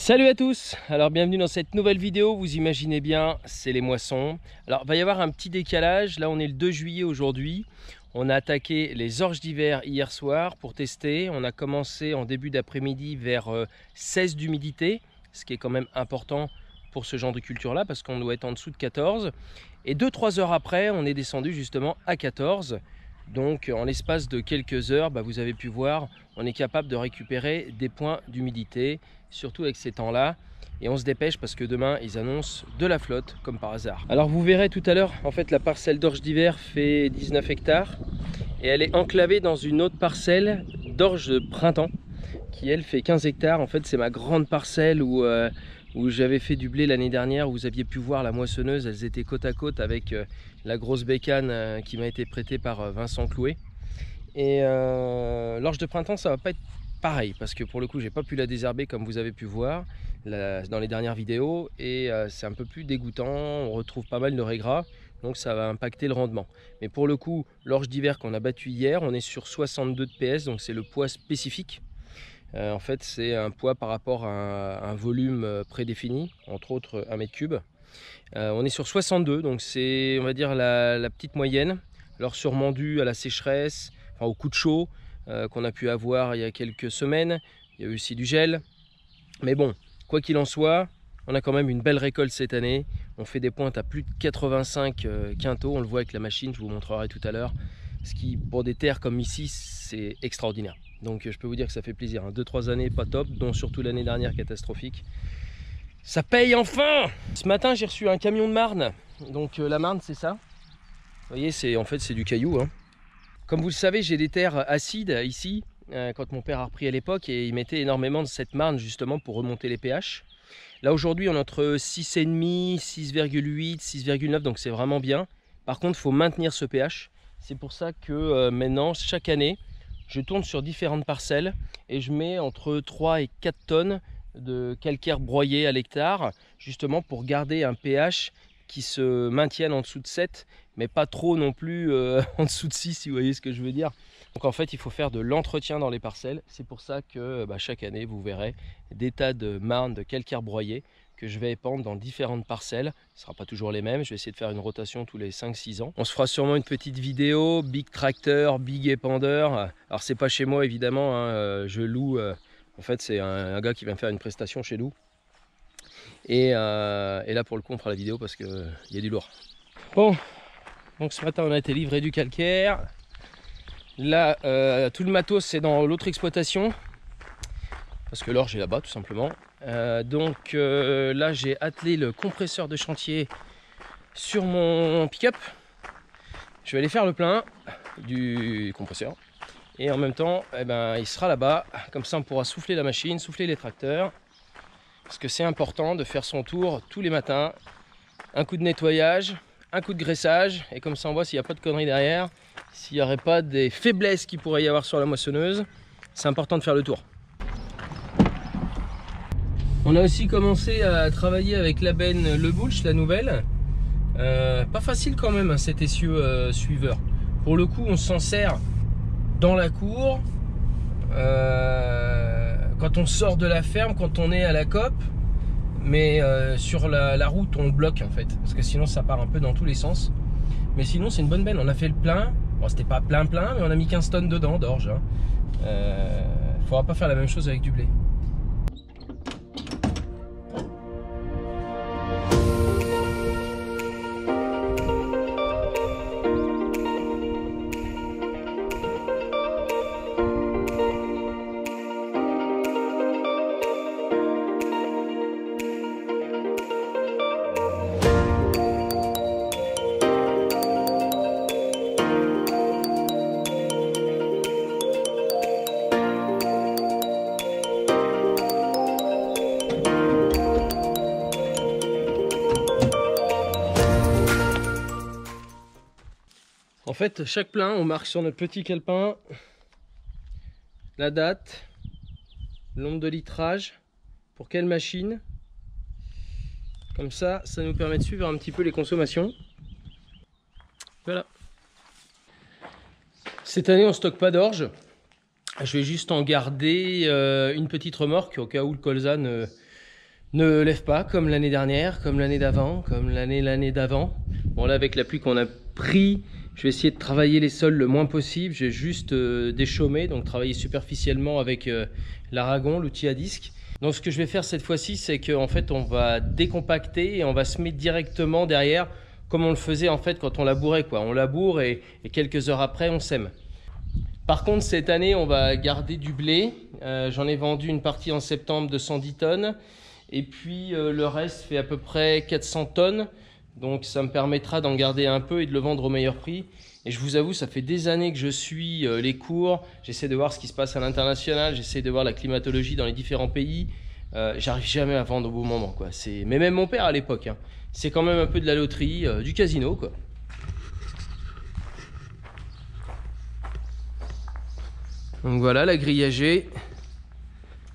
Salut à tous, alors bienvenue dans cette nouvelle vidéo. Vous imaginez bien, c'est les moissons. Alors il va y avoir un petit décalage, là on est le 2 juillet aujourd'hui. On a attaqué les orges d'hiver hier soir pour tester. On a commencé en début d'après-midi vers 16 d'humidité, ce qui est quand même important pour ce genre de culture là parce qu'on doit être en dessous de 14. Et 2-3 heures après, on est descendu justement à 14. Donc en l'espace de quelques heures, vous avez pu voir, on est capable de récupérer des points d'humidité, surtout avec ces temps-là. Et on se dépêche parce que demain, ils annoncent de la flotte, comme par hasard. Alors vous verrez tout à l'heure, en fait la parcelle d'orge d'hiver fait 19 hectares. Et elle est enclavée dans une autre parcelle d'orge de printemps, qui elle fait 15 hectares. En fait c'est ma grande parcelle où j'avais fait du blé l'année dernière, où vous aviez pu voir la moissonneuse, elles étaient côte à côte avec la grosse bécane qui m'a été prêtée par Vincent Clouet. Et l'orge de printemps, ça va pas être pareil, parce que pour le coup, j'ai pas pu la désherber comme vous avez pu voir dans les dernières vidéos, et c'est un peu plus dégoûtant, on retrouve pas mal de raigrats, donc ça va impacter le rendement. Mais pour le coup, l'orge d'hiver qu'on a battu hier, on est sur 62 de PS, donc c'est le poids spécifique. En fait, c'est un poids par rapport à un volume prédéfini, entre autres 1 mètre cube. On est sur 62, donc c'est, on va dire, la petite moyenne. Alors sûrement dû à la sécheresse, enfin au coup de chaud qu'on a pu avoir il y a quelques semaines. Il y a eu aussi du gel. Mais bon, quoi qu'il en soit, on a quand même une belle récolte cette année. On fait des pointes à plus de 85 quintaux, on le voit avec la machine, je vous montrerai tout à l'heure. Ce qui, pour des terres comme ici, c'est extraordinaire. Donc je peux vous dire que ça fait plaisir, 2-3 années pas top, dont surtout l'année dernière catastrophique. Ça paye enfin! Ce matin j'ai reçu un camion de marne. Donc la marne c'est ça. Vous voyez, en fait c'est du caillou. Comme vous le savez, j'ai des terres acides ici, quand mon père a repris à l'époque, et il mettait énormément de cette marne justement pour remonter les pH. Là aujourd'hui on est entre 6,5, 6,8, 6,9, donc c'est vraiment bien. Par contre il faut maintenir ce pH. C'est pour ça que maintenant, chaque année, je tourne sur différentes parcelles et je mets entre 3 et 4 tonnes de calcaire broyé à l'hectare, justement pour garder un pH qui se maintienne en dessous de 7, mais pas trop non plus en dessous de 6, si vous voyez ce que je veux dire. Donc en fait, il faut faire de l'entretien dans les parcelles. C'est pour ça que chaque année, vous verrez des tas de marnes, de calcaire broyé que je vais épandre dans différentes parcelles. Ce ne sera pas toujours les mêmes, je vais essayer de faire une rotation tous les 5-6 ans. On se fera sûrement une petite vidéo, big tracteur, big épandeur. Alors c'est pas chez moi évidemment, je loue, en fait c'est un gars qui vient faire une prestation chez nous. Et là pour le coup on fera la vidéo parce qu'il y a du lourd. Bon, donc ce matin on a été livré du calcaire. Là tout le matos c'est dans l'autre exploitation. Parce que l'orge est là-bas tout simplement. Là j'ai attelé le compresseur de chantier sur mon pick-up. Je vais aller faire le plein du compresseur. Et en même temps, il sera là-bas. Comme ça on pourra souffler la machine, souffler les tracteurs. Parce que c'est important de faire son tour tous les matins. Un coup de nettoyage, un coup de graissage. Et comme ça on voit s'il n'y a pas de conneries derrière. S'il n'y aurait pas des faiblesses qu'il pourrait y avoir sur la moissonneuse. C'est important de faire le tour. On a aussi commencé à travailler avec la benne Le Boulch, la nouvelle. Pas facile quand même cet essieu suiveur. Pour le coup on s'en sert dans la cour, quand on sort de la ferme, quand on est à la COP. Mais sur la route on le bloque en fait, parce que sinon ça part un peu dans tous les sens. Mais sinon c'est une bonne benne, on a fait le plein. Bon c'était pas plein mais on a mis 15 tonnes dedans d'orge. Faudra pas faire la même chose avec du blé. En fait, chaque plein, on marque sur notre petit calepin la date, le nombre de litrages, pour quelle machine. Comme ça, ça nous permet de suivre un petit peu les consommations. Voilà. Cette année, on ne stocke pas d'orge. Je vais juste en garder une petite remorque au cas où le colza ne lève pas comme l'année dernière, comme l'année d'avant, comme l'année d'avant. Bon là avec la pluie qu'on a pris, je vais essayer de travailler les sols le moins possible. J'ai juste déchaumé, donc travailler superficiellement avec l'Aragon, l'outil à disque. Donc ce que je vais faire cette fois-ci, c'est qu'en fait on va décompacter et on va semer directement derrière, comme on le faisait en fait quand on labourait, quoi. On laboure et quelques heures après on sème. Par contre cette année on va garder du blé. J'en ai vendu une partie en septembre de 110 tonnes. Et puis le reste fait à peu près 400 tonnes. Donc ça me permettra d'en garder un peu et de le vendre au meilleur prix. Et je vous avoue, ça fait des années que je suis les cours. J'essaie de voir ce qui se passe à l'international. J'essaie de voir la climatologie dans les différents pays. J'arrive jamais à vendre au bon moment, quoi. Mais même mon père à l'époque, hein. C'est quand même un peu de la loterie, du casino, quoi. Donc voilà, la grillagée.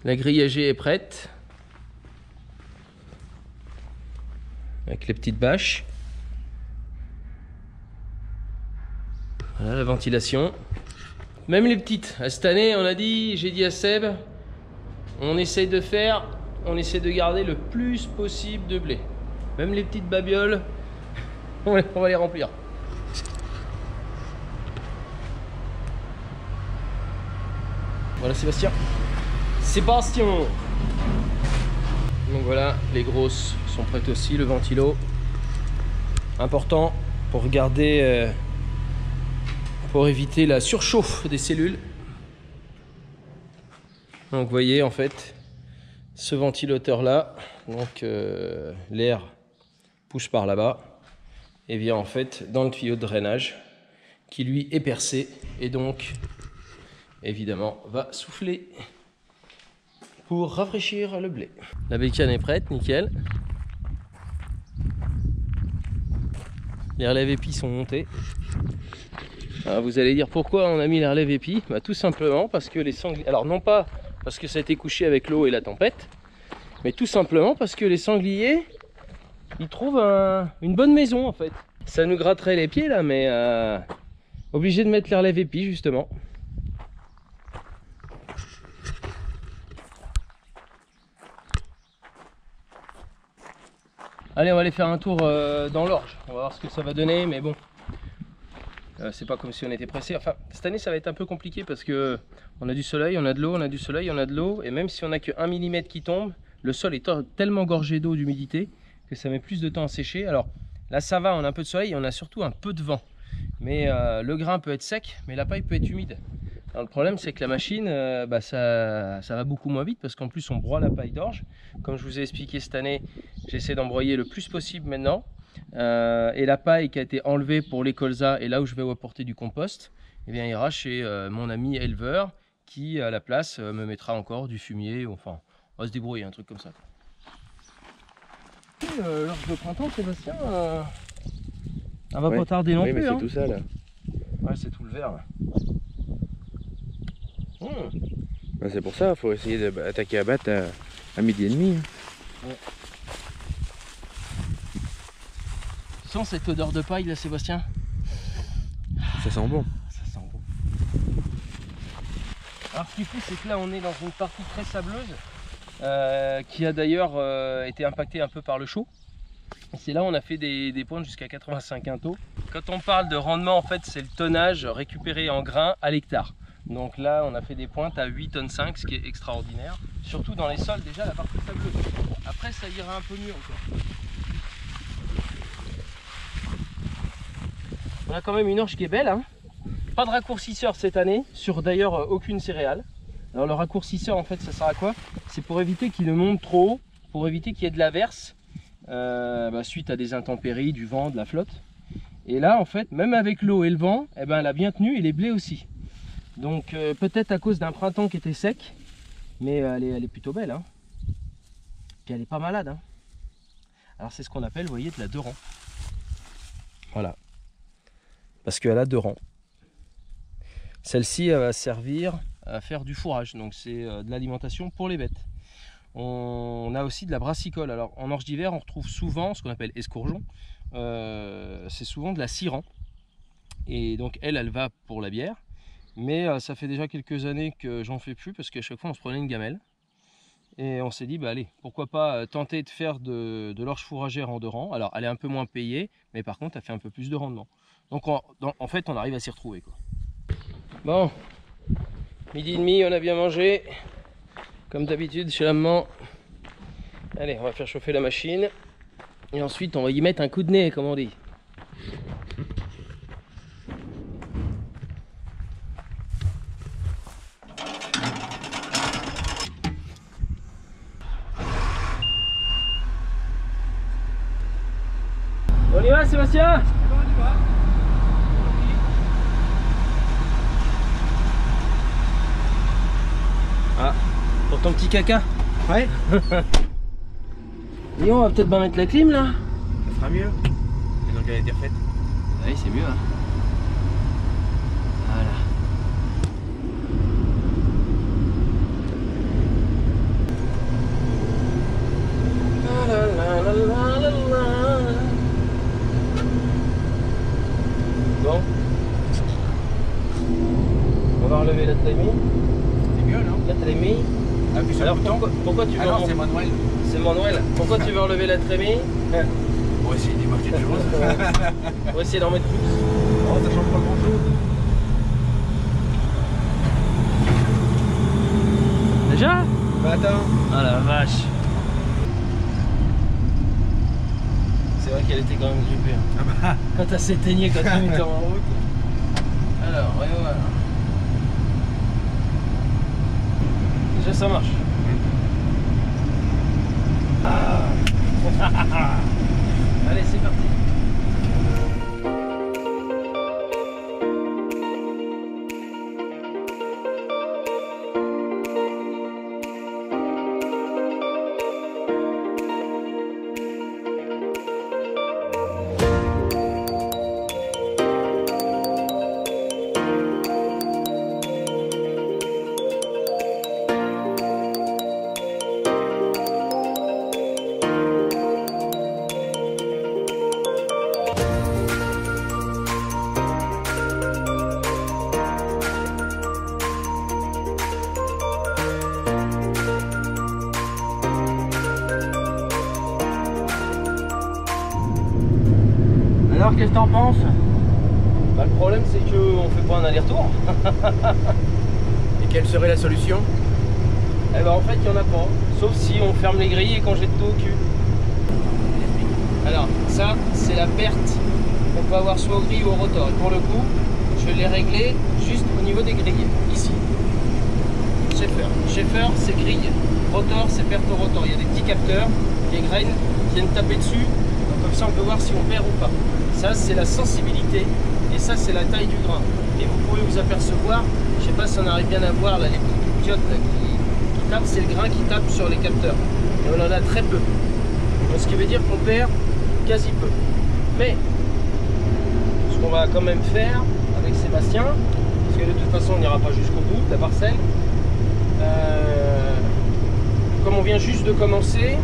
La grillagée est prête. Avec les petites bâches. Voilà la ventilation. Même les petites. Cette année, j'ai dit à Seb, on essaye de garder le plus possible de blé. Même les petites babioles, on va les remplir. Voilà Sébastien. Sébastien. Donc voilà, les grosses sont prêtes aussi, le ventilo. Important pour garder, pour éviter la surchauffe des cellules. Donc vous voyez en fait, ce ventilateur là, donc l'air pousse par là-bas et vient en fait dans le tuyau de drainage qui lui est percé et donc évidemment va souffler pour rafraîchir le blé. La bécane est prête, nickel. Les relèves épis sont montés. Alors vous allez dire pourquoi on a mis les relèves épis? Bah, tout simplement parce que les sangliers... Alors non pas parce que ça a été couché avec l'eau et la tempête, mais tout simplement parce que les sangliers, ils trouvent une bonne maison en fait. Ça nous gratterait les pieds là, mais obligé de mettre les relèves épis justement. Allez, on va aller faire un tour dans l'orge. On va voir ce que ça va donner, mais bon, c'est pas comme si on était pressé. Enfin, cette année, ça va être un peu compliqué parce que on a du soleil, on a de l'eau, on a du soleil, on a de l'eau, et même si on a que 1 mm qui tombe, le sol est tellement gorgé d'eau, d'humidité, que ça met plus de temps à sécher. Alors là, ça va, on a un peu de soleil et on a surtout un peu de vent. Mais le grain peut être sec, mais la paille peut être humide. Alors, le problème, c'est que la machine, ça va beaucoup moins vite parce qu'en plus, on broie la paille d'orge. Comme je vous ai expliqué cette année, j'essaie d'embroyer le plus possible maintenant. Et la paille qui a été enlevée pour les colzas et là où je vais apporter du compost, eh bien, ira chez mon ami éleveur qui, à la place, me mettra encore du fumier. Enfin, on va se débrouiller, un truc comme ça. L'orge de printemps, Sébastien, elle va pas tarder non plus. Oui, mais c'est tout ça là. Ouais, c'est tout le vert là. Ben, c'est pour ça, il faut essayer d'attaquer à battre à 12h30. Ouais. Sens cette odeur de paille là, Sébastien? Ça sent bon. Ça sent bon. Alors ce qu'il faut, c'est que là on est dans une partie très sableuse qui a d'ailleurs été impactée un peu par le chaud. C'est là où on a fait des pointes jusqu'à 85 quintaux. Quand on parle de rendement, en fait, c'est le tonnage récupéré en grains à l'hectare. Donc là, on a fait des pointes à 8,5 tonnes, ce qui est extraordinaire. Surtout dans les sols, déjà, la partie sableuse. Après, ça ira un peu mieux encore. On a quand même une orge qui est belle, hein. Pas de raccourcisseur cette année, sur d'ailleurs aucune céréale. Alors le raccourcisseur, en fait, ça sert à quoi? C'est pour éviter qu'il ne monte trop haut, pour éviter qu'il y ait de l'averse, suite à des intempéries, du vent, de la flotte. Et là, en fait, même avec l'eau et le vent, eh ben, elle a bien tenu et les blés aussi. Donc peut-être à cause d'un printemps qui était sec, mais elle est plutôt belle, hein. Puis elle est pas malade, hein. Alors c'est ce qu'on appelle, vous voyez, de la 2 rangs. Voilà. Parce qu'elle a 2 rangs. Celle-ci, elle va servir à faire du fourrage, donc c'est de l'alimentation pour les bêtes. On a aussi de la brassicole. Alors en orge d'hiver, on retrouve souvent ce qu'on appelle escourgeon. C'est souvent de la 6 rangs. Et donc elle va pour la bière. Mais ça fait déjà quelques années que j'en fais plus parce qu'à chaque fois on se prenait une gamelle. Et on s'est dit, bah allez, pourquoi pas tenter de faire de l'orge fourragère en 2 rangs. Alors, elle est un peu moins payée, mais par contre, elle fait un peu plus de rendement. Donc, en fait, on arrive à s'y retrouver, quoi. Bon, 12h30, on a bien mangé. Comme d'habitude, chez la maman. Allez, on va faire chauffer la machine. Et ensuite, on va y mettre un coup de nez, comme on dit. On y va, Sébastien? On y va. Ah, pour ton petit caca? Ouais. Et on va peut-être bien mettre la clim là. Ça sera mieux. Et donc elle a été refaite. Oui, c'est mieux. Hein. Voilà. Bon. On va relever la trémie. C'est mieux, non? La trémie. Appuie sur Alors le bouton. pourquoi tu veux Ah non, en- c'est Manuel. C'est Manuel. Pourquoi tu veux relever la trémie? On va essayer d'y voir quelque chose. On va essayer d'en mettre plus. Oh, ça change pas grand chose. Déjà? Bah attends. Ah la vache. C'est vrai qu'elle était quand même grippée. Hein. Ah bah. Quand elle s'éteignait, quand elle était en route. Alors, et voilà. Déjà ça marche. Ah. Allez, c'est parti. Alors, qu'est-ce que t'en penses? Bah, le problème, c'est qu'on fait pas un aller-retour. Et quelle serait la solution? Eh ben en fait, il n'y en a pas. Sauf si on ferme les grilles et qu'on jette tout au cul. Alors, ça, c'est la perte qu'on peut avoir soit au grille ou au rotor. Et pour le coup, je l'ai réglé juste au niveau des grilles, ici. Schaeffer. Schaeffer, c'est grille. Rotor, c'est perte au rotor. Il y a des petits capteurs, des graines qui viennent taper dessus. Donc, comme ça, on peut voir si on perd ou pas. Ça, c'est la sensibilité. Et ça, c'est la taille du grain. Et vous pouvez vous apercevoir, je sais pas si on arrive bien à voir là, les petites piottes là, qui tapent, c'est le grain qui tape sur les capteurs. Et on en a très peu. Donc, ce qui veut dire qu'on perd quasi peu. Mais, ce qu'on va quand même faire avec Sébastien, parce que de toute façon on n'ira pas jusqu'au bout de la parcelle, comme on vient juste de commencer,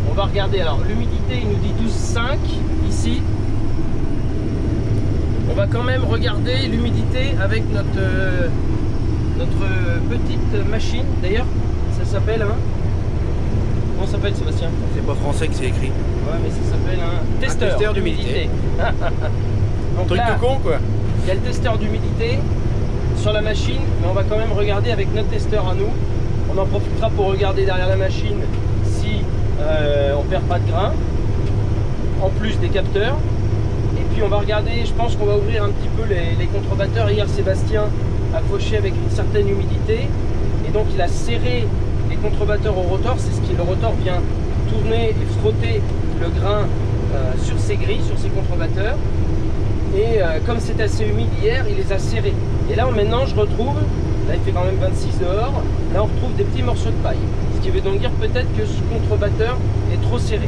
on va regarder. Alors l'humidité, il nous dit 12,5 ici. On va quand même regarder l'humidité avec notre petite machine. D'ailleurs, ça s'appelle un... Comment ça s'appelle, Sébastien? C'est pas français que c'est écrit. Ouais, mais ça s'appelle un testeur d'humidité. Donc Truc là, de con quoi. il y a le testeur d'humidité sur la machine, mais on va quand même regarder avec notre testeur à nous. On en profitera pour regarder derrière la machine si on perd pas de grain, en plus des capteurs. Et puis on va regarder, je pense qu'on va ouvrir un petit peu les contrebatteurs. Hier, Sébastien a fauché avec une certaine humidité, et donc il a serré les contrebatteurs au rotor. C'est ce qui, le rotor vient tourner et frotter le grain sur ses grilles, sur ses contrebatteurs. Et comme c'est assez humide hier, il les a serrés. Et là maintenant je retrouve, là il fait quand même 26 dehors, là on retrouve des petits morceaux de paille. Ce qui veut donc dire peut-être que ce contrebatteur est trop serré.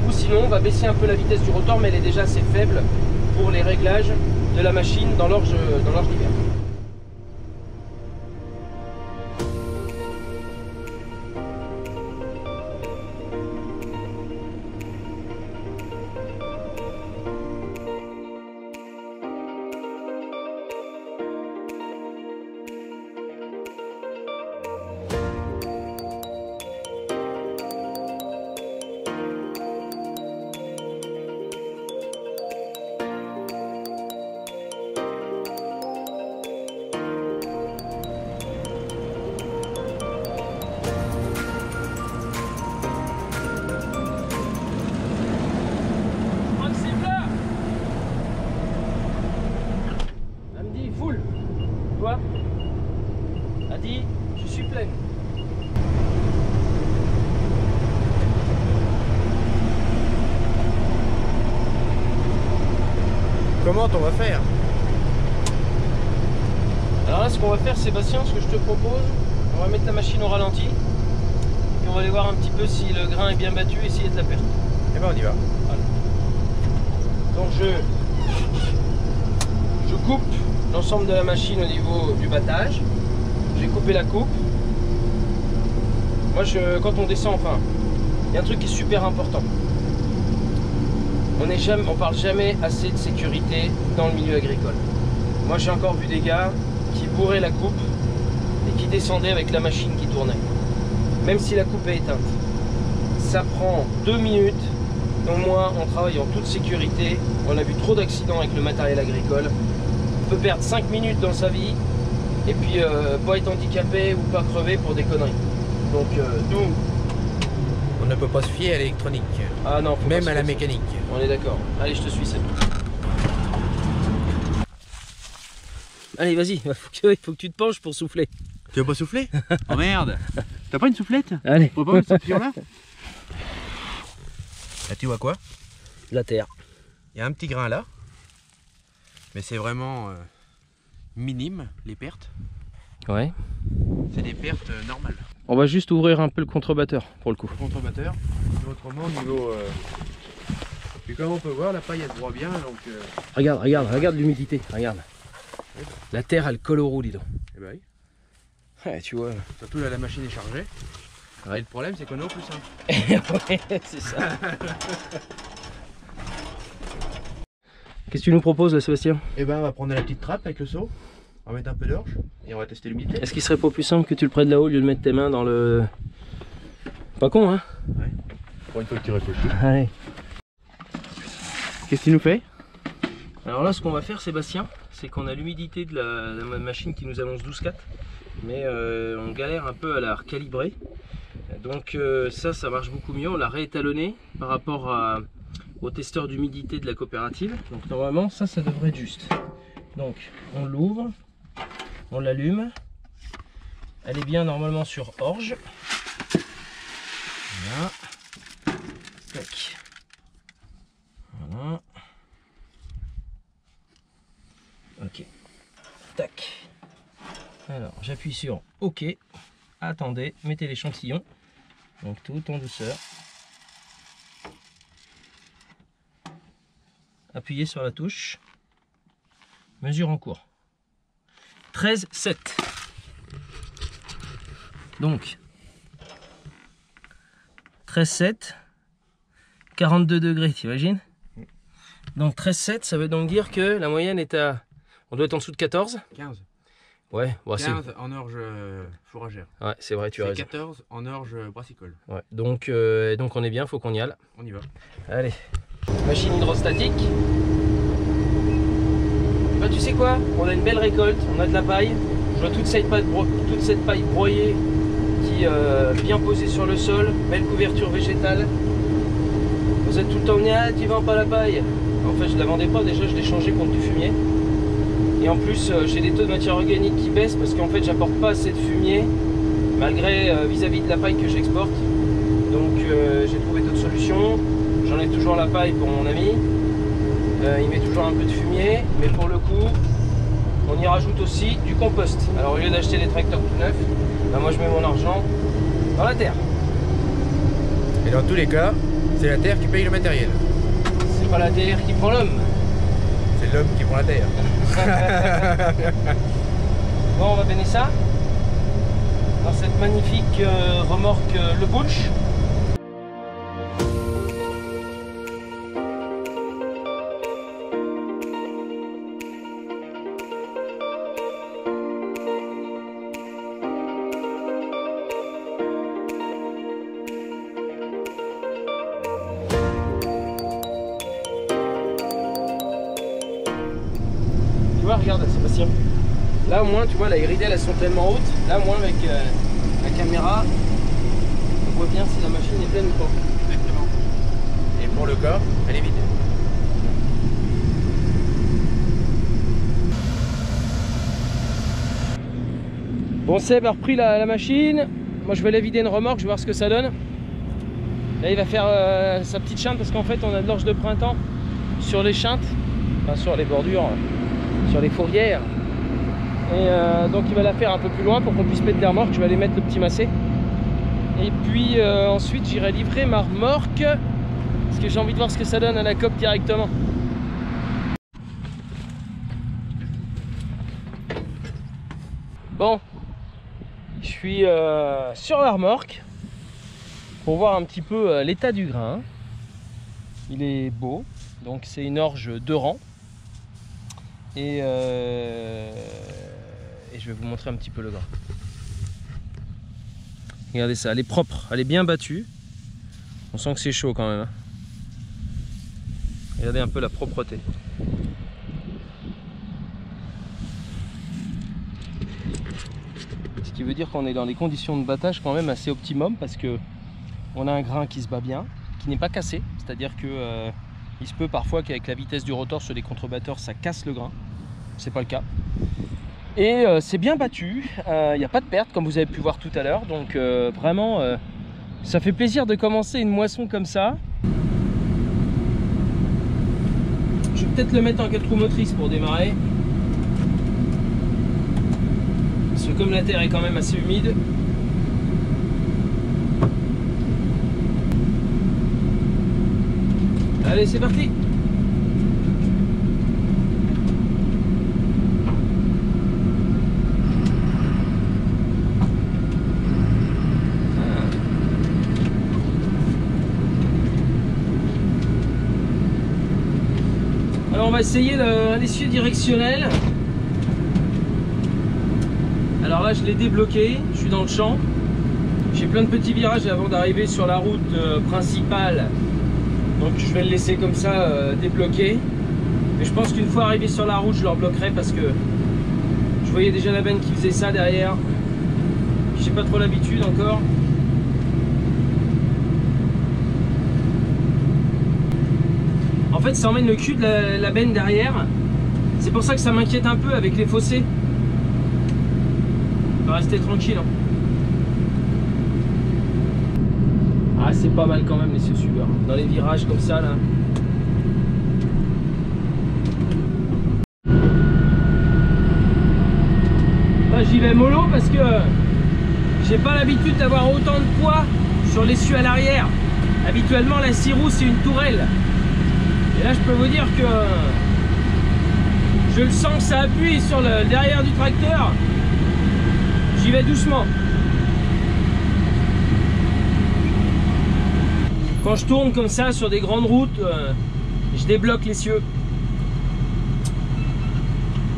Ou sinon on va baisser un peu la vitesse du rotor, mais elle est déjà assez faible pour les réglages de la machine dans l'orge d'hiver. vois? Adi, je suis pleine. Comment on va faire? Alors là, ce qu'on va faire, Sébastien, ce que je te propose, on va mettre la machine au ralenti. Puis on va aller voir un petit peu si le grain est bien battu et s'il y a de la perte. Et ben on y va. Voilà. Donc je coupe l'ensemble de la machine au niveau du battage. J'ai coupé la coupe. Moi, quand on descend, enfin, il y a un truc qui est super important. On parle jamais assez de sécurité dans le milieu agricole. Moi, j'ai encore vu des gars qui bourraient la coupe et qui descendaient avec la machine qui tournait. Même si la coupe est éteinte. Ça prend 2 minutes. Au moins, on travaille en toute sécurité. On a vu trop d'accidents avec le matériel agricole. On peut perdre 5 minutes dans sa vie et puis pas être handicapé ou pas crever pour des conneries. Donc nous, On ne peut pas se fier à l'électronique. ah non, faut Même pas à se la faire ça. mécanique. On est d'accord. Allez, je te suis, Seb. Allez, vas-y, il faut que tu te penches pour souffler. Tu veux pas souffler? Oh merde! T'as pas une soufflette? Allez. Faut pas cette option-là? Là, tu vois quoi? La terre. Il y a un petit grain là. Mais c'est vraiment minime, les pertes. Ouais. C'est des pertes normales. On va juste ouvrir un peu le contrebatteur pour le coup. Le contrebatteur. Autrement, au niveau... Puis comme on peut voir, la paille elle broie bien, donc... Regarde l'humidité, regarde. La terre, elle colle au roue, dis donc. Eh ben oui. Ouais, tu vois. Surtout là, la machine est chargée. Ouais. Et le problème, c'est qu'on est au plus simple. Ouais, c'est ça. Qu'est-ce que tu nous proposes là, Sébastien? Eh ben, on va prendre la petite trappe avec le seau. On va mettre un peu d'orge et on va tester l'humidité. Est-ce qu'il serait pas plus simple que tu le prennes là-haut au lieu de mettre tes mains dans le... Pas con, hein? Ouais. Pour une fois que tu réfléchis. Allez. Qu'est-ce qu'il nous fait? Alors là, ce qu'on va faire, Sébastien, c'est qu'on a l'humidité de la machine qui nous annonce 12,4, mais on galère un peu à la recalibrer. Donc ça marche beaucoup mieux. On l'a réétalonné par rapport au testeur d'humidité de la coopérative. Donc normalement, ça devrait être juste. Donc on l'ouvre, on l'allume. Elle est bien normalement sur orge. Voilà. Tac. Voilà. Ok. Tac. Alors j'appuie sur OK. Attendez, mettez l'échantillon. Donc tout en douceur. Appuyez sur la touche. Mesure en cours. 13,7. Donc 13,7. 42 degrés, t'imagines? Donc 13,7, ça veut donc dire que la moyenne est à... On doit être en dessous de 14. 15. Ouais, bon, 15 en orge fourragère. Ouais, c'est vrai, tu as raison. 14 en orge brassicole. Ouais, donc on est bien, faut qu'on y aille. On y va. Allez. Machine hydrostatique. Bah, tu sais quoi? On a une belle récolte, on a de la paille. Je vois toute cette paille broyée qui bien posée sur le sol. Belle couverture végétale. Vous êtes tout le temps venu, ah, tu vends pas la paille. En fait, je la vendais pas, déjà je l'ai changé contre du fumier. Et en plus, j'ai des taux de matière organique qui baissent parce qu'en fait, j'apporte pas assez de fumier malgré vis-à-vis de la paille que j'exporte. Donc, j'ai trouvé d'autres solutions. J'enlève toujours la paille pour mon ami. Il met toujours un peu de fumier, mais pour le coup, on y rajoute aussi du compost. Alors, au lieu d'acheter des tracteurs tout neufs, bah, moi je mets mon argent dans la terre. Et dans tous les cas, c'est la terre qui paye le matériel. C'est pas la terre qui prend l'homme. C'est l'homme qui prend la terre. Bon, on va bénir ça dans cette magnifique remorque Le Butch. Tu vois, regarde Sébastien. Là au moins, tu vois, les ridelles elles sont tellement hautes. Là au moins avec la caméra, on voit bien si la machine est pleine ou pas. Exactement. Et pour le cas, elle est vide. Bon, Seb a repris la machine. Moi je vais la vider une remorque, je vais voir ce que ça donne. Là il va faire sa petite chinte parce qu'en fait on a de l'orge de printemps sur les chintes, enfin sur les bordures, sur les fourrières. Et donc il va la faire un peu plus loin pour qu'on puisse mettre des remorques. Je vais aller mettre le petit massé. Et puis ensuite j'irai livrer ma remorque parce que j'ai envie de voir ce que ça donne à la COP directement. Bon, je suis sur la remorque pour voir un petit peu l'état du grain. Il est beau, donc c'est une orge 2 rangs. Et je vais vous montrer un petit peu le grain. Regardez ça, elle est propre, elle est bien battue. On sent que c'est chaud quand même. Hein. Regardez un peu la propreté. Ce qui veut dire qu'on est dans des conditions de battage quand même assez optimum parce que on a un grain qui se bat bien, qui n'est pas cassé. C'est-à-dire que il se peut parfois qu'avec la vitesse du rotor sur les contrebatteurs ça casse le grain. C'est pas le cas. Et c'est bien battu, il n'y a pas de perte comme vous avez pu voir tout à l'heure. Donc vraiment ça fait plaisir de commencer une moisson comme ça. Je vais peut-être le mettre en 4 roues motrices pour démarrer. Parce que comme la terre est quand même assez humide. Allez, c'est parti! Alors on va essayer l'essieu directionnel. Alors là je l'ai débloqué, je suis dans le champ. J'ai plein de petits virages avant d'arriver sur la route principale. Donc je vais le laisser comme ça débloqué. Mais je pense qu'une fois arrivé sur la route je le rebloquerai parce que je voyais déjà la benne qui faisait ça derrière. J'ai pas trop l'habitude encore. En fait ça emmène le cul de la benne derrière. C'est pour ça que ça m'inquiète un peu avec les fossés. On va rester tranquille. Hein. Ah c'est pas mal quand même les sueurs. Dans les virages comme ça là. Là j'y vais mollo parce que j'ai pas l'habitude d'avoir autant de poids sur l'essieu à l'arrière. Habituellement la 6 roues c'est une tourelle. Et là je peux vous dire que je le sens que ça appuie sur le derrière du tracteur. J'y vais doucement. Quand je tourne comme ça sur des grandes routes, je débloque l'essieu.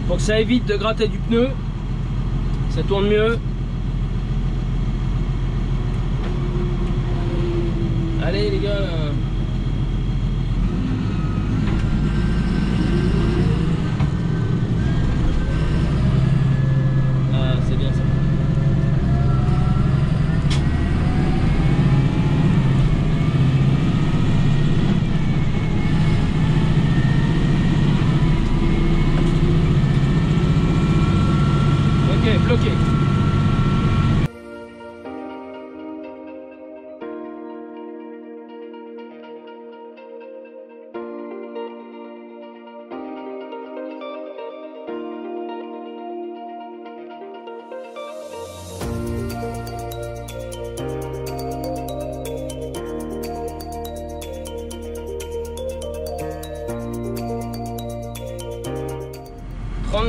Pour que ça évite de gratter du pneu. Ça tourne mieux. Allez les gars. Ah, c'est bien ça. Ok, bloqué.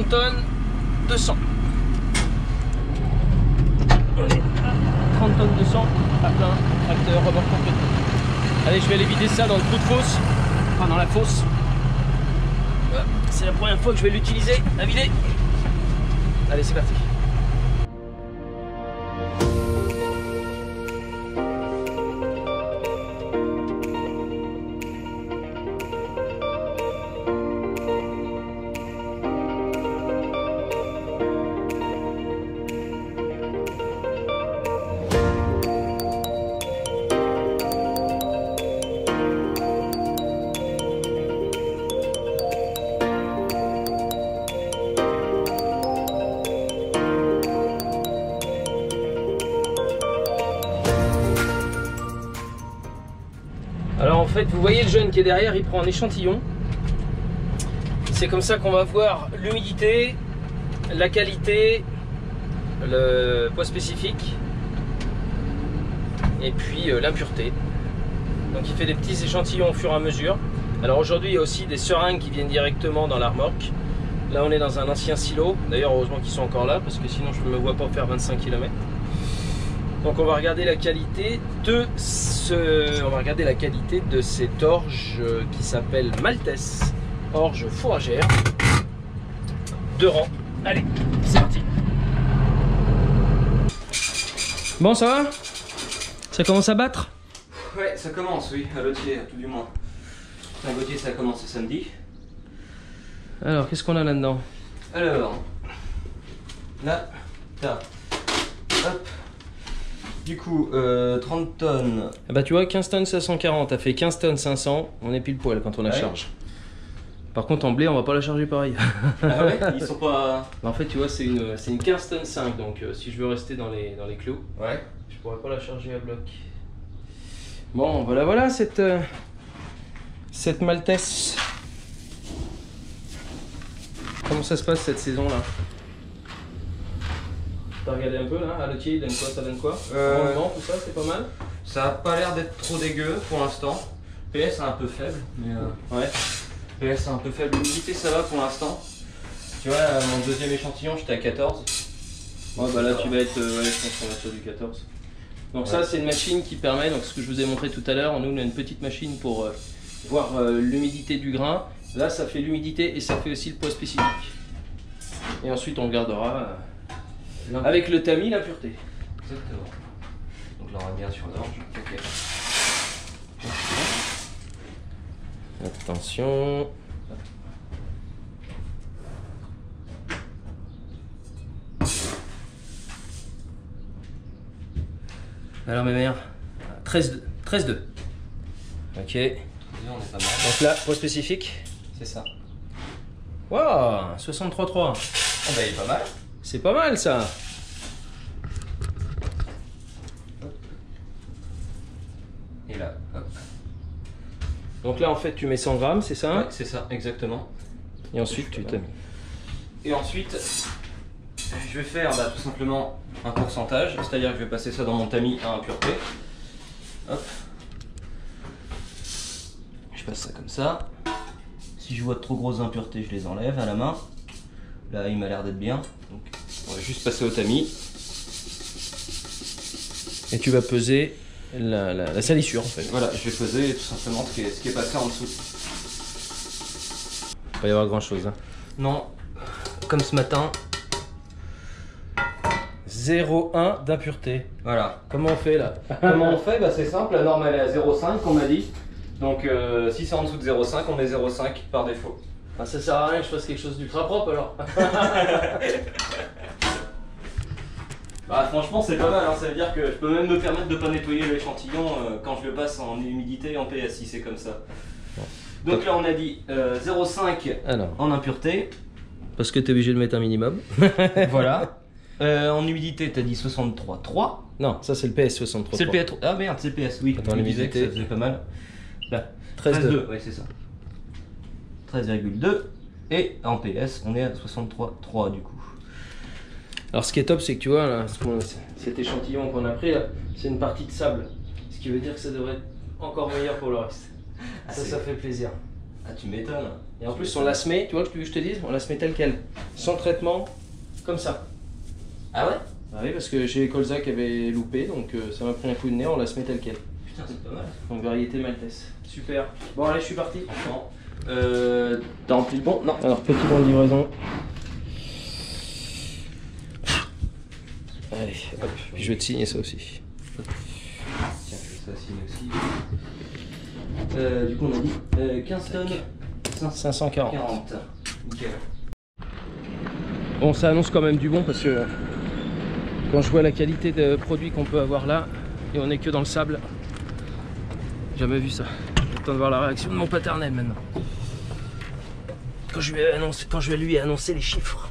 Tonnes 200. Allez, 30 tonnes 200 à plein, tracteur, remorque complète. Allez, je vais aller vider ça dans le trou de fosse, enfin dans la fosse. C'est la première fois que je vais l'utiliser à vider. Allez, c'est parti. fait, vous voyez le jeune qui est derrière, il prend un échantillon. C'est comme ça qu'on va voir l'humidité, la qualité, le poids spécifique et puis l'impureté. Donc il fait des petits échantillons au fur et à mesure. Alors aujourd'hui, il y a aussi des seringues qui viennent directement dans la remorque. Là, on est dans un ancien silo. D'ailleurs, heureusement qu'ils sont encore là parce que sinon, je ne me vois pas faire 25 km. Donc, on va regarder la qualité de cette orge qui s'appelle Maltese, orge fourragère, 2 rangs. Allez, c'est parti. Bon, ça va? Ça commence à battre? Ouais, ça commence, oui, à Lothier, tout du moins. À Lothier, ça a commencé samedi. Alors, qu'est-ce qu'on a là-dedans? Alors, là, t'as, hop, du coup, 30 tonnes. Ah bah tu vois, 15 tonnes 540, t'as fait 15 tonnes 500, on est pile poil quand on la charge. Par contre, en blé, on va pas la charger pareil. Ah ouais, ils sont pas... En fait, tu vois, c'est une 15 tonnes 5, donc si je veux rester dans les clous, Ouais. je pourrais pas la charger à bloc. Bon, voilà cette Maltese. Comment ça se passe cette saison là? T'as regardé un peu là, à Lothier, il donne quoi, ça donne quoi? Rendement, tout ça, c'est pas mal? Ça a pas l'air d'être trop dégueu pour l'instant. PS est un peu faible, mais Ouais. PS est un peu faible. L'humidité ça va pour l'instant. Tu vois, mon deuxième échantillon, j'étais à 14. Ouais, bah là tu vas être, ouais, je pense qu'on va sur du 14. Donc ça c'est une machine qui permet, donc ce que je vous ai montré tout à l'heure, nous on a une petite machine pour voir l'humidité du grain. Là ça fait l'humidité et ça fait aussi le poids spécifique. Et ensuite on regardera avec le tamis l'impureté. Exactement. Donc là on revient sur l'orge. Ok. Attention. Alors mes mères, 13,2. Ok. Déjà, on est pas mal. Donc là, poids spécifique. C'est ça. Waouh, 63,3. Oh bah il est pas mal. C'est pas mal ça. Et là, hop. Donc là en fait tu mets 100 grammes, c'est ça? Ouais, c'est ça, exactement. Et ensuite tu t'as mis. Et ensuite, je vais faire tout simplement un pourcentage, c'est-à-dire que je vais passer ça dans mon tamis à impureté. Hop. Je passe ça comme ça. Si je vois de trop grosses impuretés, je les enlève à la main. Là, il m'a l'air d'être bien. Donc, on va juste passer au tamis. Et tu vas peser la salissure en fait. Voilà, je vais peser tout simplement ce qui est passé en dessous. Il va pas y avoir grand chose. Hein. Non, comme ce matin. 0,1 d'impureté. Voilà. Comment on fait là? Comment on fait? C'est simple, la norme elle est à 0,5 on m'a dit. Donc si c'est en dessous de 0,5, on met 0,5 par défaut. Ah, ça sert à rien que je fasse quelque chose d'ultra propre alors. Franchement c'est pas mal, hein. Ça veut dire que je peux même me permettre de pas nettoyer l'échantillon quand je le passe en humidité et en PS si c'est comme ça. Donc là on a dit 0,5 en impureté. Parce que tu es obligé de mettre un minimum. Voilà. En humidité t'as dit 63,3. Non, ça c'est le PS 63. C'est le PS. Ah merde, c'est le PS, oui. Attends, on disait que ça l'humidité. faisait pas mal. Là, 13,2. ouais c'est ça. 13,2. Et en PS on est à 63,3 du coup. Alors ce qui est top c'est que tu vois là, cet échantillon qu'on a pris là, c'est une partie de sable. Ce qui veut dire que ça devrait être encore meilleur pour le reste. Ça fait plaisir. Ah tu m'étonnes. Et en plus on la se met, tu vois que je te dise, on la se met telle quelle. Sans traitement, comme ça. Ah ouais? Ah oui, parce que j'ai Colza qui avait loupé, donc ça m'a pris un coup de nez, on la se met telle quelle. Putain c'est pas mal. Donc variété Maltese. Super. Bon allez, je suis parti. Franchement. T'as rempli le bon? Non. Alors petit bon de livraison. Allez, hop. Puis je vais te signer ça aussi. Tiens, je vais ça signer aussi. Du coup on a dit 15 tonnes 540. 40. Nickel. Bon, ça annonce quand même du bon parce que quand je vois la qualité de produit qu'on peut avoir là, et on est que dans le sable, jamais vu ça. J'attends de voir la réaction de mon paternel maintenant. Quand je vais lui annoncer les chiffres.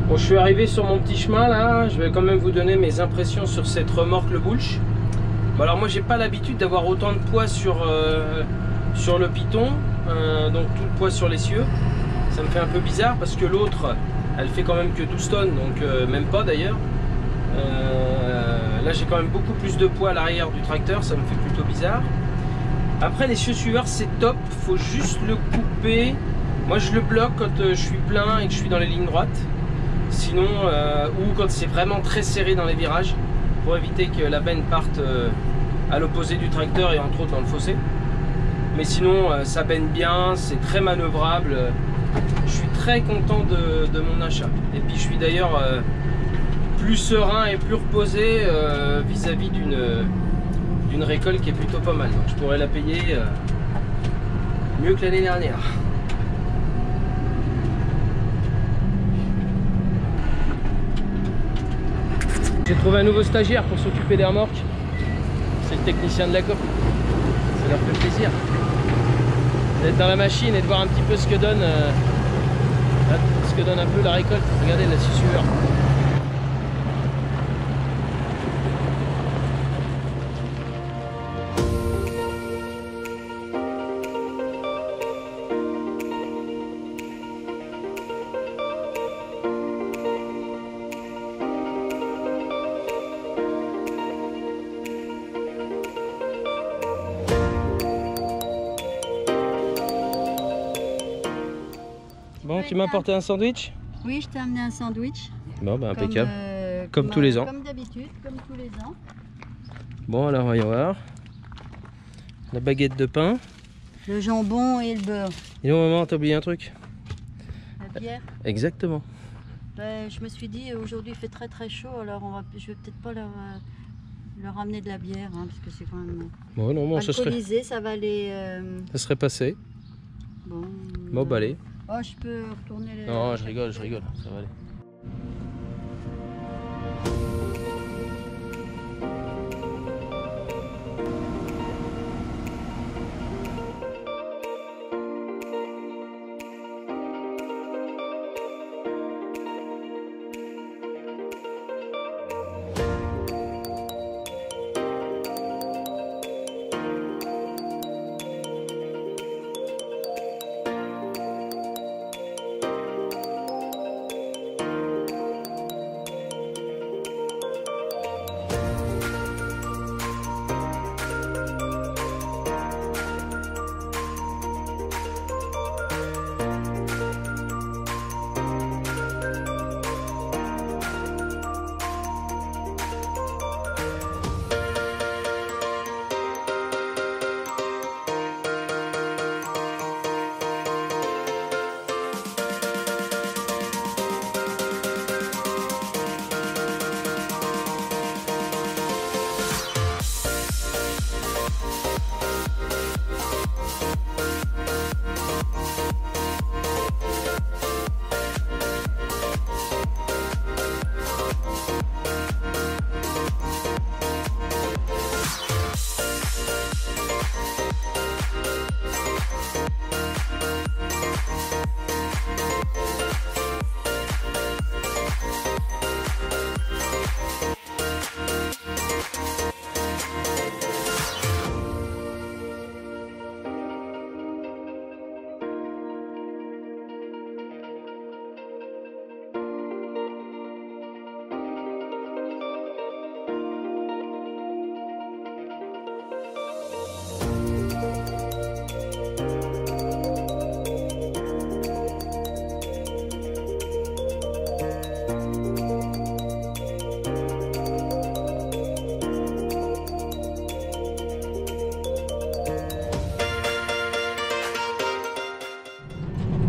Bon, je suis arrivé sur mon petit chemin là, je vais quand même vous donner mes impressions sur cette remorque le Bulch. Bon, alors moi j'ai pas l'habitude d'avoir autant de poids sur le piton, donc tout le poids sur l'essieu. Ça me fait un peu bizarre parce que l'autre, elle fait quand même que 12 tonnes, donc même pas d'ailleurs. Là j'ai quand même beaucoup plus de poids à l'arrière du tracteur, ça me fait plutôt bizarre. Après l'essieu suiveur c'est top, faut juste le couper. Moi je le bloque quand je suis plein et que je suis dans les lignes droites. Sinon, ou quand c'est vraiment très serré dans les virages, pour éviter que la benne parte à l'opposé du tracteur et entre autres dans le fossé. Mais sinon ça benne bien, c'est très manœuvrable. Je suis très content de mon achat. Et puis je suis d'ailleurs plus serein et plus reposé vis-à-vis d'une récolte qui est plutôt pas mal. Donc je pourrais la payer mieux que l'année dernière. J'ai trouvé un nouveau stagiaire pour s'occuper des remorques. C'est le technicien de la COP. Ça leur fait plaisir d'être dans la machine et de voir un petit peu ce que donne un peu la récolte. Regardez la susurre. Bon, tu m'as apporté un sandwich? Oui, je t'ai amené un sandwich. Bon, bah impeccable. Comme tous les ans. Comme d'habitude, comme tous les ans. Bon, alors, voyons voir. La baguette de pain. Le jambon et le beurre. Et non, maman, t'as oublié un truc? La bière. Exactement. Je me suis dit, aujourd'hui il fait très très chaud, alors je vais peut-être pas leur amener de la bière, hein, parce que c'est quand même Bon, non, bon, alcoolisé, ça va les... Ça serait passé. Bon, bah allez. Oh, je peux retourner les... Non, je rigole, ça va aller.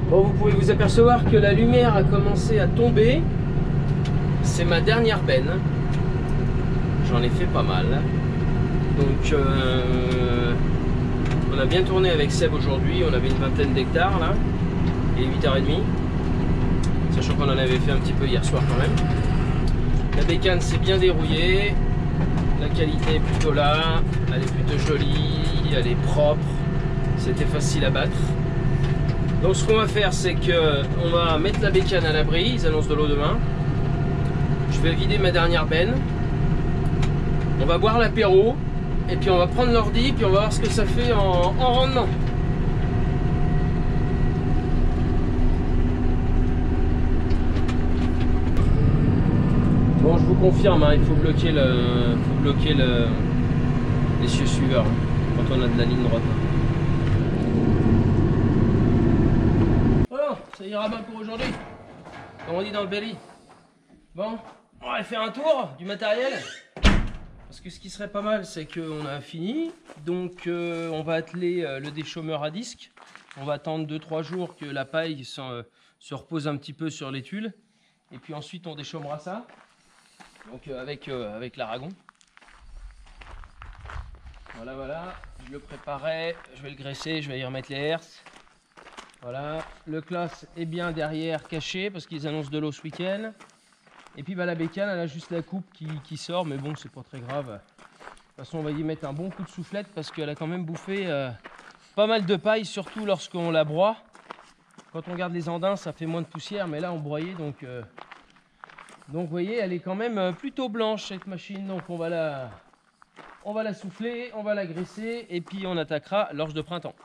Bon, vous pouvez vous apercevoir que la lumière a commencé à tomber. C'est ma dernière benne. J'en ai fait pas mal. Donc, on a bien tourné avec Seb aujourd'hui. On avait une vingtaine d'hectares là. Il est 8h30. Sachant qu'on en avait fait un petit peu hier soir quand même. La bécane s'est bien dérouillée. La qualité est plutôt là. Elle est plutôt jolie. Elle est propre. C'était facile à battre. Donc ce qu'on va faire, c'est que on va mettre la bécane à l'abri, ils annoncent de l'eau demain. Je vais vider ma dernière benne. On va boire l'apéro et puis on va prendre l'ordi puis on va voir ce que ça fait en rendement. Bon, je vous confirme, hein, il faut bloquer l'essieu suiveur hein, quand on a de la ligne droite. Voilà, ça ira bien pour aujourd'hui, comme on dit dans le belly. Bon, on va faire un tour du matériel. Parce que ce qui serait pas mal, c'est qu'on a fini. Donc on va atteler le déchômeur à disque. On va attendre 2-3 jours que la paille se repose un petit peu sur les tuiles. Et puis ensuite on déchômera ça. Donc avec l'aragon. Voilà, voilà. Je le préparais. Je vais le graisser. Je vais y remettre les herses. Voilà. Le classe est bien derrière caché parce qu'ils annoncent de l'eau ce week-end. Et puis bah, la bécane, elle a juste la coupe qui sort, mais bon, c'est pas très grave. De toute façon, on va y mettre un bon coup de soufflette parce qu'elle a quand même bouffé pas mal de paille, surtout lorsqu'on la broie. Quand on garde les andins, ça fait moins de poussière, mais là, on broyait, donc vous voyez, elle est quand même plutôt blanche cette machine. Donc on va la souffler, on va la graisser, et puis on attaquera l'orge de printemps.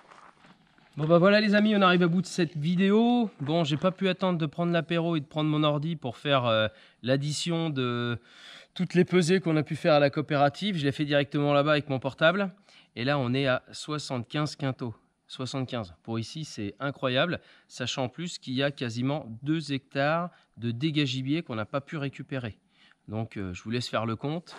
Bon bah voilà les amis, on arrive à bout de cette vidéo. Bon, j'ai pas pu attendre de prendre l'apéro et de prendre mon ordi pour faire l'addition de toutes les pesées qu'on a pu faire à la coopérative. Je l'ai fait directement là-bas avec mon portable. Et là, on est à 75 quintaux. 75. Pour ici, c'est incroyable. Sachant en plus qu'il y a quasiment 2 hectares de dégâts gibier qu'on n'a pas pu récupérer. Donc, je vous laisse faire le compte.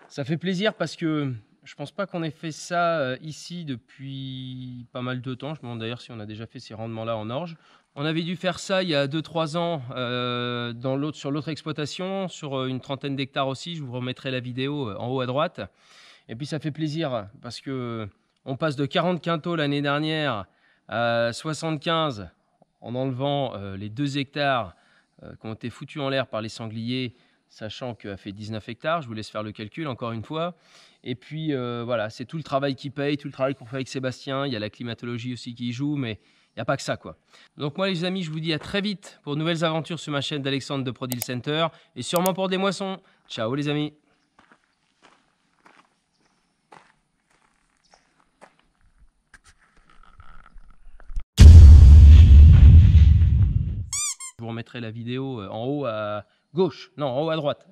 Ça fait plaisir parce que je pense pas qu'on ait fait ça ici depuis pas mal de temps. Je me demande d'ailleurs si on a déjà fait ces rendements-là en orge. On avait dû faire ça il y a 2-3 ans sur l'autre exploitation, sur une trentaine d'hectares aussi. Je vous remettrai la vidéo en haut à droite. Et puis ça fait plaisir parce que on passe de 40 quintaux l'année dernière à 75 en enlevant les 2 hectares qui ont été foutus en l'air par les sangliers, sachant qu'elle fait 19 hectares. Je vous laisse faire le calcul encore une fois. Et puis voilà, c'est tout le travail qui paye, tout le travail qu'on fait avec Sébastien. Il y a la climatologie aussi qui y joue, mais il n'y a pas que ça, quoi. Donc moi les amis, je vous dis à très vite pour de nouvelles aventures sur ma chaîne d'Alexandre de Pro Deal Center et sûrement pour des moissons. Ciao les amis. Je vous remettrai la vidéo en haut à gauche, non en haut à droite.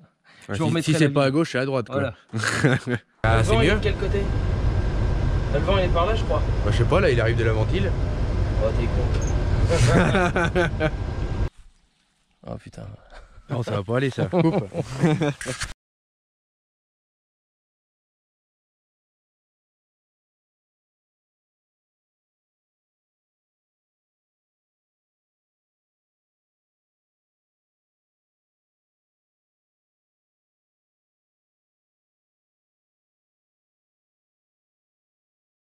Ouais, si c'est pas à gauche, c'est à droite, quoi. Voilà. Ah, c'est mieux. Il est de quel côté? Le vent il est par là, je crois. Bah, je sais pas, là il arrive de la ventile. Oh t'es con. Oh putain. Non, ça va pas aller, ça. Coupe.